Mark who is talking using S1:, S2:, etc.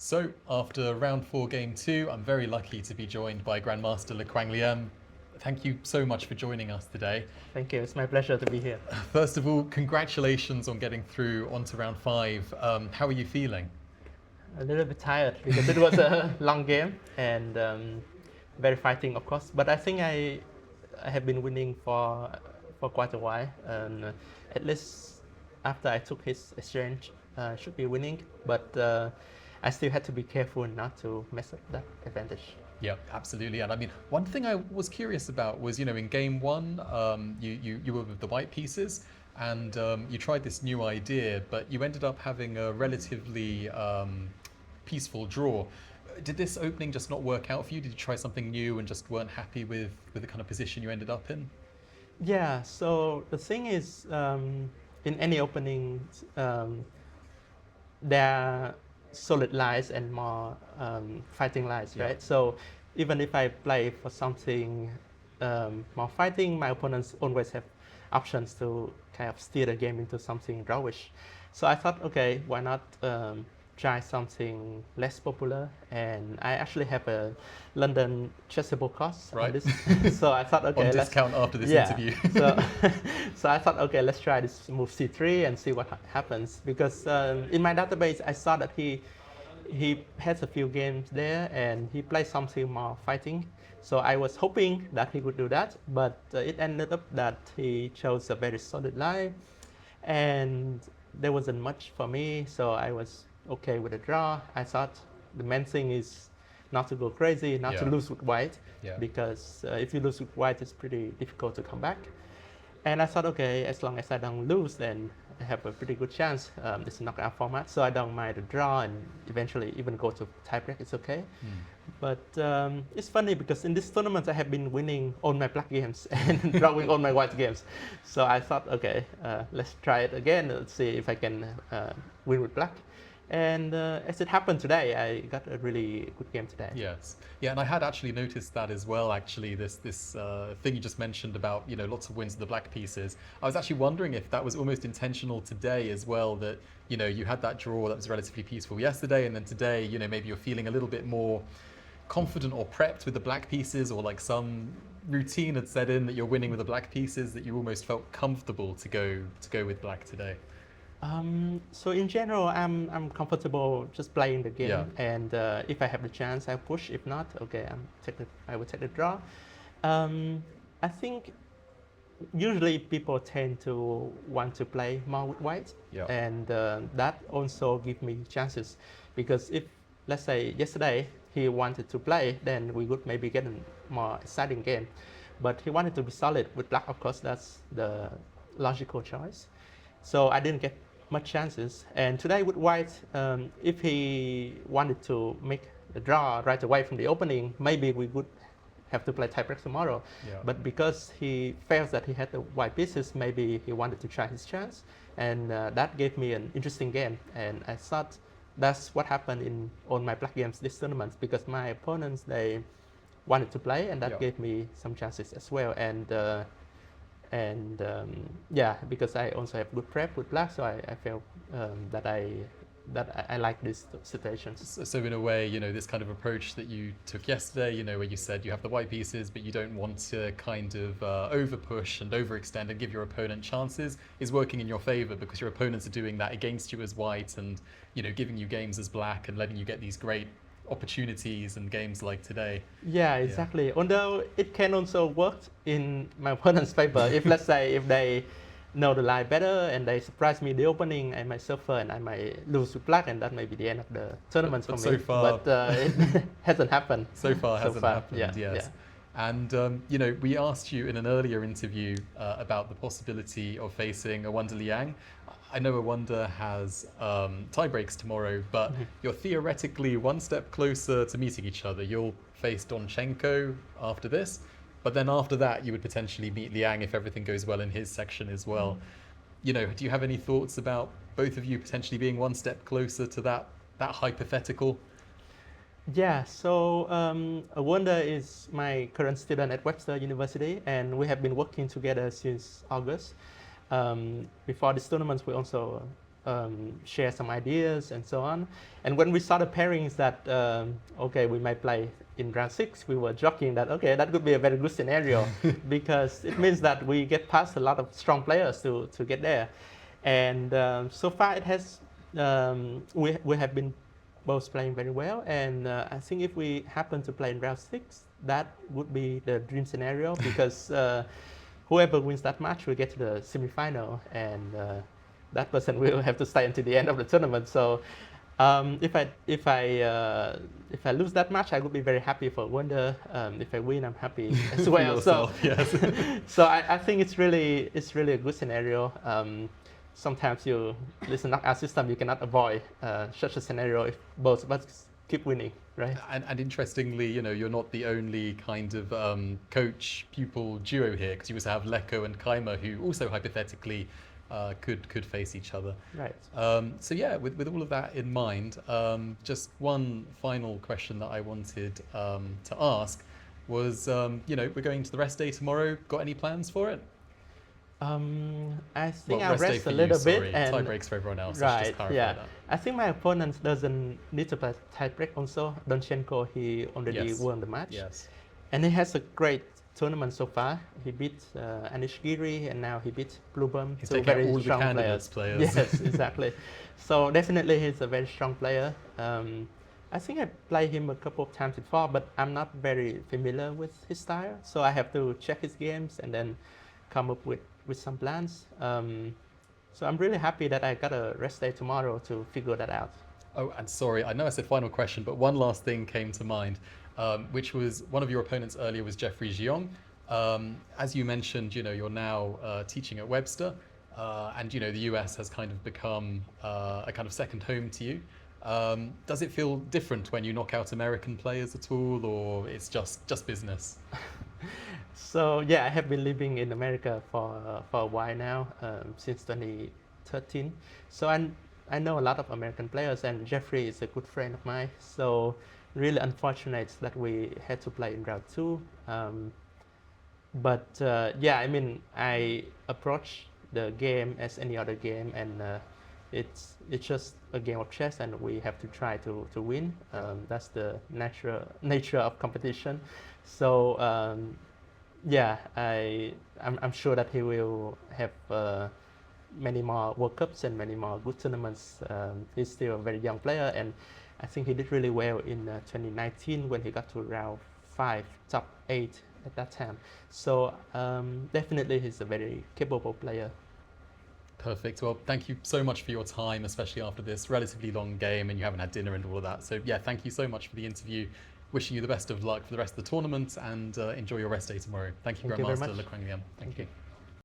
S1: So, after round 4, game 2, I'm very lucky to be joined by Grandmaster Quang Liem. Thank you so much for joining us today.
S2: Thank you. It's my pleasure to be here.
S1: First of all, congratulations on getting through onto round 5. How are you feeling?
S2: A little bit tired because it was a long game and very fighting, of course. But I think I have been winning for quite a while. At least after I took his exchange, should be winning. But I still had to be careful not to mess up that advantage.
S1: Yeah, absolutely. And I mean, one thing I was curious about was, in game 1, you were with the white pieces and you tried this new idea, but you ended up having a relatively peaceful draw. Did this opening just not work out for you? Did you try something new and just weren't happy with the kind of position you ended up in?
S2: Yeah, so the thing is, in any opening, there are solid lines and more fighting lines, right? So even if I play for something more fighting, my opponents always have options to kind of steer the game into something drawish. So I thought, okay, why not try something less popular? And I actually have a London chessable course on this. So I thought, okay,
S1: on discount after this interview.
S2: So I thought, okay, let's try this move c3 and see what happens. Because in my database, I saw that he has a few games there and he plays something more fighting. So I was hoping that he would do that, but it ended up that he chose a very solid line and there wasn't much for me. So I was okay with a draw. I thought the main thing is not to go crazy, not to lose with white, because if you lose with white, it's pretty difficult to come back. And I thought, okay, as long as I don't lose, then I have a pretty good chance. This is a knockout format, so I don't mind the draw and eventually even go to tiebreak, it's okay. But it's funny because in this tournament, I have been winning all my black games and drawing all my white games. So I thought, okay, let's try it again. Let's see if I can win with black. And as it happened today, I got a really good game today.
S1: Yes. Yeah, and I had actually noticed that as well, actually, this thing you just mentioned about, lots of wins of the black pieces. I was actually wondering if that was almost intentional today as well, that, you had that draw that was relatively peaceful yesterday, and then today, maybe you're feeling a little bit more confident or prepped with the black pieces, or like some routine had set in that you're winning with the black pieces, that you almost felt comfortable to go with black today.
S2: So in general, I'm comfortable just playing the game, and if I have the chance, I push. If not, okay, I will take the draw. I think usually people tend to want to play more with white, and that also gives me chances, because if, let's say, yesterday he wanted to play, then we would maybe get a more exciting game. But he wanted to be solid with black, of course, that's the logical choice. So I didn't get much chances. And today with white, if he wanted to make a draw right away from the opening, maybe we would have to play tiebreak tomorrow. But because he felt that he had the white pieces, maybe he wanted to try his chance. And that gave me an interesting game. And I thought that's what happened in all my black games this tournament, because my opponents, they wanted to play, and that gave me some chances as well. And because I also have good prep with black, so I felt that I like these situations.
S1: So in a way, this kind of approach that you took yesterday, where you said you have the white pieces, but you don't want to kind of over push and overextend and give your opponent chances, is working in your favor, because your opponents are doing that against you as white, and giving you games as black and letting you get these great opportunities and games like today.
S2: Yeah, exactly. Although it can also work in my opponent's favor. If, let's say, if they know the line better and they surprise me in the opening, I might suffer and I might lose with black, and that may be the end of the tournament for me.
S1: So far,
S2: but it hasn't happened.
S1: So far hasn't happened. Yes.
S2: Yeah.
S1: And we asked you in an earlier interview about the possibility of facing Awanda Liang. I know Awanda has tie breaks tomorrow, but you're theoretically one step closer to meeting each other. You'll face Donchenko after this, but then after that, you would potentially meet Liang if everything goes well in his section as well. Do you have any thoughts about both of you potentially being one step closer to that hypothetical?
S2: Yeah, so Awanda is my current student at Webster University, and we have been working together since August. Before this tournament, we also share some ideas and so on. And when we saw the pairings that, okay, we might play in round 6, we were joking that, okay, that could be a very good scenario because it means that we get past a lot of strong players to get there. And so far it has, we have been both playing very well. And I think if we happen to play in round 6, that would be the dream scenario because whoever wins that match will get to the semifinal, and that person will have to stay until the end of the tournament. So if I lose that match, I would be very happy for Wonder. If I win, I'm happy as well.
S1: Yourself,
S2: so
S1: yes.
S2: so I think it's really a good scenario. Sometimes you listen knockout system, you cannot avoid such a scenario if both of us keep winning, right?
S1: And interestingly, you know, you're not the only kind of coach-pupil duo here, because you also have Leko and Kaima, who also hypothetically could face each other.
S2: Right.
S1: So yeah, with all of that in mind, just one final question that I wanted to ask was, you know, we're going to the rest day tomorrow. Got any plans for it?
S2: I think
S1: Well,
S2: I'll rest
S1: day
S2: a
S1: for you,
S2: little
S1: sorry.
S2: bit. And
S1: tie breaks for everyone else. Let's
S2: right,
S1: just clarify
S2: yeah.
S1: that.
S2: I think my opponent doesn't need to play tie break also. Donchenko, he already
S1: Yes.
S2: won the match.
S1: Yes.
S2: And he has a great tournament so far. He beat Anish Giri, and now he beat Bluebum.
S1: He's
S2: two
S1: taking out
S2: very
S1: all the
S2: strong
S1: candidates players.
S2: Yes, exactly. So definitely he's a very strong player. I think I played him a couple of times before, but I'm not very familiar with his style. So I have to check his games and then come up with some plans. So I'm really happy that I got a rest day tomorrow to figure that out.
S1: Oh, and sorry, I know I said final question, but one last thing came to mind, which was one of your opponents earlier was Jeffrey Jiong. As you mentioned, you know, you're now teaching at Webster, and you know, the US has kind of become a kind of second home to you. Does it feel different when you knock out American players at all, or it's just business?
S2: So yeah, I have been living in America for a while now, since 2013. So I know a lot of American players, and Jeffrey is a good friend of mine. So really unfortunate that we had to play in round 2. But yeah, I mean, I approach the game as any other game, and it's just a game of chess, and we have to try to win. That's the nature of competition. So yeah, I'm sure that he will have many more World Cups and many more good tournaments. He's still a very young player, and I think he did really well in 2019 when he got to round 5, top 8 at that time. So definitely he's a very capable player.
S1: Perfect. Well, thank you so much for your time, especially after this relatively long game and you haven't had dinner and all of that. So yeah, thank you so much for the interview. Wishing you the best of luck for the rest of the tournament, and enjoy your rest day tomorrow. Thank you,
S2: Thank you very
S1: Grandmaster
S2: much.
S1: Quang. Thank you.